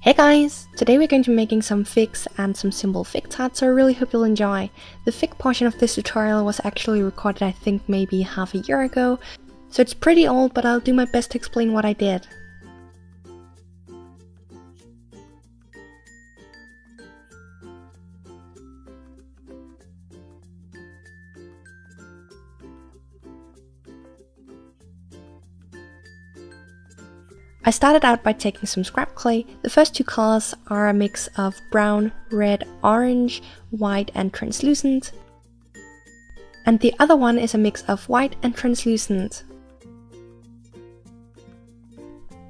Hey guys! Today we're going to be making some figs and some simple fig tarts, so I really hope you'll enjoy. The fig portion of this tutorial was actually recorded I think maybe half a year ago, so it's pretty old, but I'll do my best to explain what I did. I started out by taking some scrap clay. The first two colors are a mix of brown, red, orange, white and translucent. And the other one is a mix of white and translucent.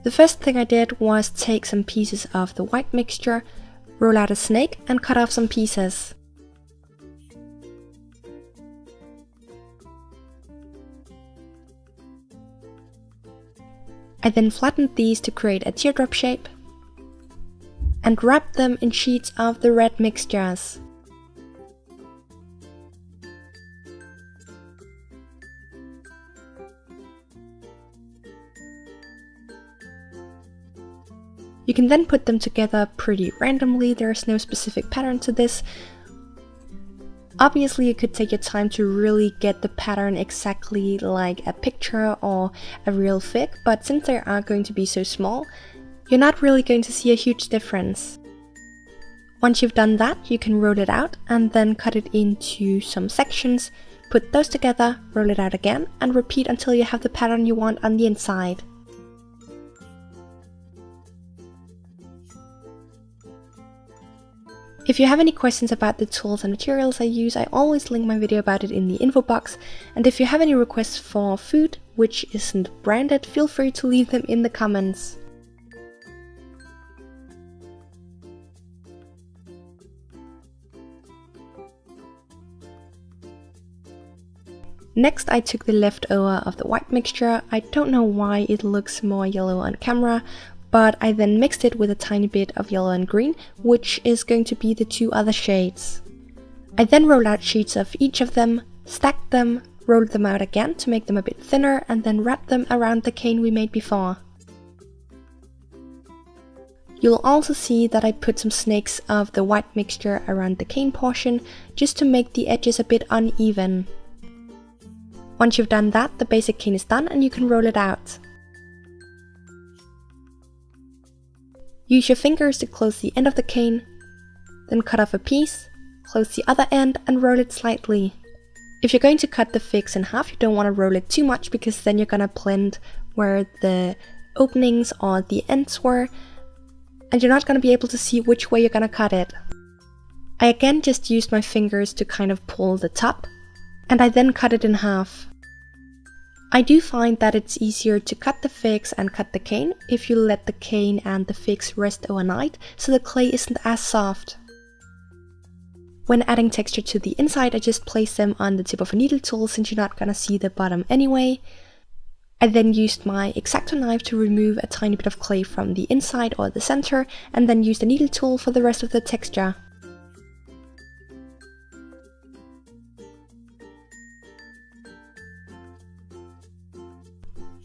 The first thing I did was take some pieces of the white mixture, roll out a snake and cut off some pieces. I then flattened these to create a teardrop shape and wrapped them in sheets of the red mixtures. You can then put them together pretty randomly, there is no specific pattern to this. Obviously you could take your time to really get the pattern exactly like a picture or a real fig, but since they are going to be so small, you're not really going to see a huge difference. Once you've done that, you can roll it out and then cut it into some sections, put those together, roll it out again, and repeat until you have the pattern you want on the inside. If you have any questions about the tools and materials I use, I always link my video about it in the info box, and if you have any requests for food which isn't branded, feel free to leave them in the comments. Next I took the leftover of the white mixture. I don't know why it looks more yellow on camera, but I then mixed it with a tiny bit of yellow and green, which is going to be the two other shades. I then rolled out sheets of each of them, stacked them, rolled them out again to make them a bit thinner, and then wrapped them around the cane we made before. You'll also see that I put some snakes of the white mixture around the cane portion, just to make the edges a bit uneven. Once you've done that, the basic cane is done and you can roll it out. Use your fingers to close the end of the cane, then cut off a piece, close the other end and roll it slightly. If you're going to cut the figs in half, you don't want to roll it too much because then you're gonna blend where the openings or the ends were, and you're not gonna be able to see which way you're gonna cut it. I again just used my fingers to kind of pull the top, and I then cut it in half. I do find that it's easier to cut the figs and cut the cane if you let the cane and the figs rest overnight, so the clay isn't as soft. When adding texture to the inside, I just place them on the tip of a needle tool since you're not gonna see the bottom anyway. I then used my X-Acto knife to remove a tiny bit of clay from the inside or the center, and then used the needle tool for the rest of the texture.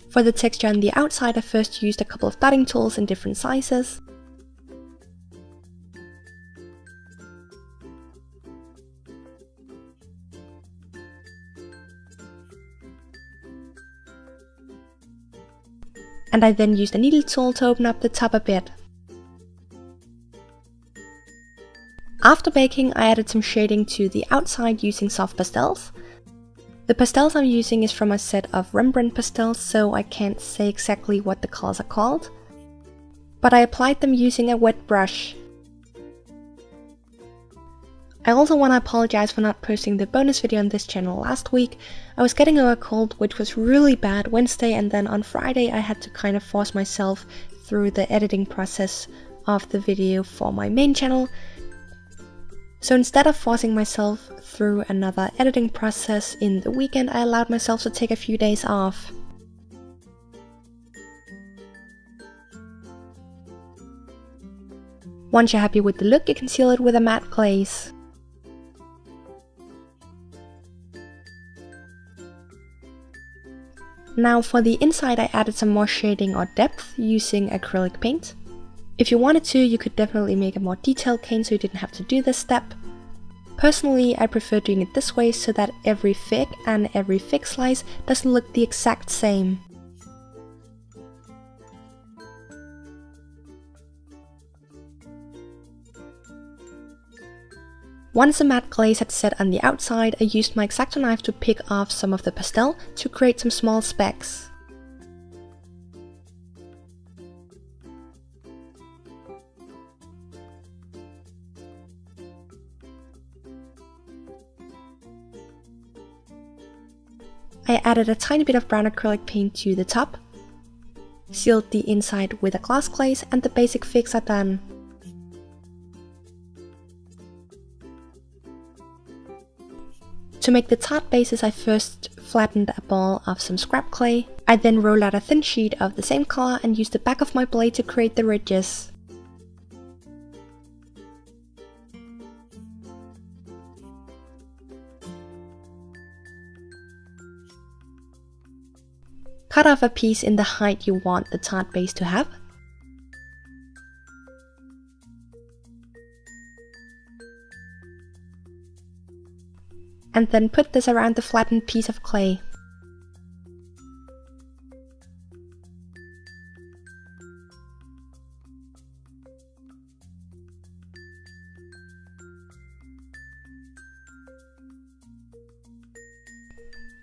For the texture on the outside, I first used a couple of dotting tools in different sizes. And I then used a needle tool to open up the top a bit. After baking, I added some shading to the outside using soft pastels. The pastels I'm using is from a set of Rembrandt pastels, so I can't say exactly what the colors are called, but I applied them using a wet brush. I also want to apologize for not posting the bonus video on this channel last week. I was getting over a cold, which was really bad Wednesday, and then on Friday I had to kind of force myself through the editing process of the video for my main channel. So instead of forcing myself through another editing process in the weekend, I allowed myself to take a few days off. Once you're happy with the look, you can seal it with a matte glaze. Now for the inside I added some more shading or depth using acrylic paint. If you wanted to, you could definitely make a more detailed cane so you didn't have to do this step. Personally, I prefer doing it this way so that every fig and every fig slice doesn't look the exact same. Once the matte glaze had set on the outside, I used my X-Acto knife to pick off some of the pastel to create some small specks. I added a tiny bit of brown acrylic paint to the top, sealed the inside with a glass glaze, and the basic figs are done. To make the tart bases, I first flattened a ball of some scrap clay. I then rolled out a thin sheet of the same color and used the back of my blade to create the ridges. Cut off a piece in the height you want the tart base to have. And then put this around the flattened piece of clay.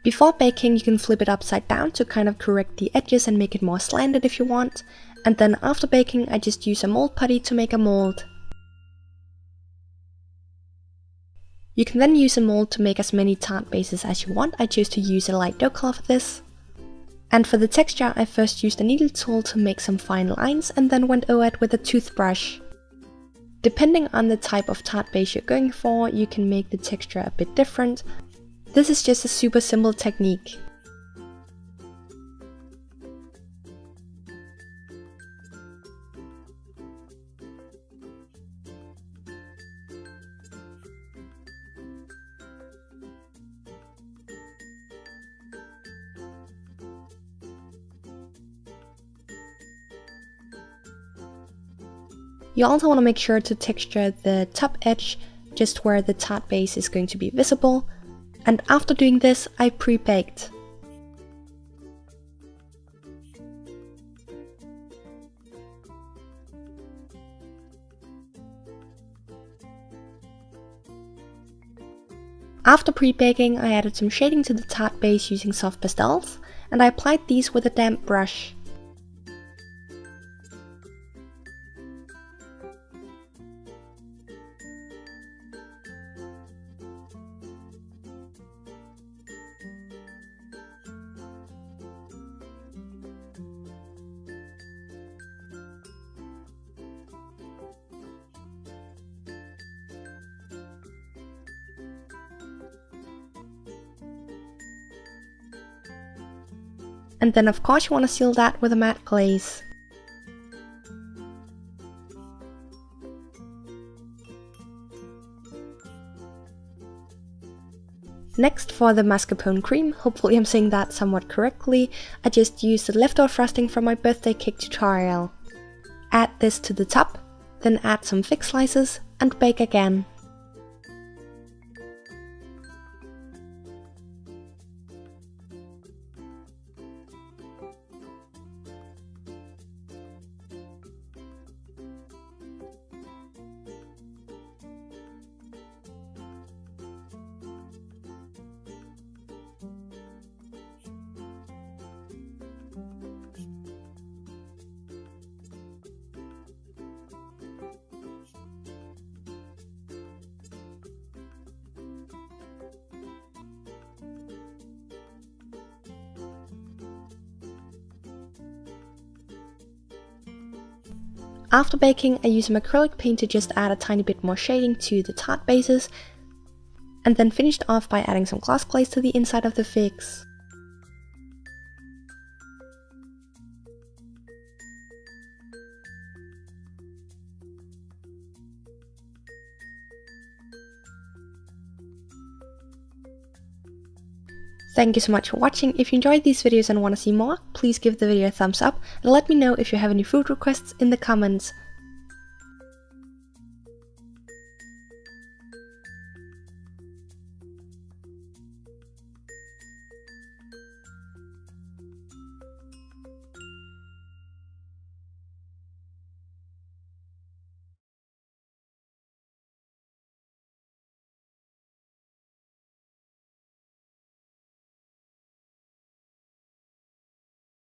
Before baking, you can flip it upside down to kind of correct the edges and make it more slanted if you want. And then after baking, I just use a mold putty to make a mold. You can then use a mold to make as many tart bases as you want. I chose to use a light dough color for this. And for the texture, I first used a needle tool to make some fine lines and then went over it with a toothbrush. Depending on the type of tart base you're going for, you can make the texture a bit different. This is just a super simple technique. You also want to make sure to texture the top edge just where the tart base is going to be visible. And after doing this, I pre-baked. After pre-baking, I added some shading to the tart base using soft pastels, and I applied these with a damp brush. And then of course you want to seal that with a matte glaze. Next, for the mascarpone cream, hopefully I'm saying that somewhat correctly, I just used the leftover frosting from my birthday cake tutorial. Add this to the top, then add some fig slices and bake again. After baking, I use some acrylic paint to just add a tiny bit more shading to the tart bases, and then finished off by adding some glass glaze to the inside of the figs. Thank you so much for watching. If you enjoyed these videos and want to see more, please give the video a thumbs up and let me know if you have any food requests in the comments.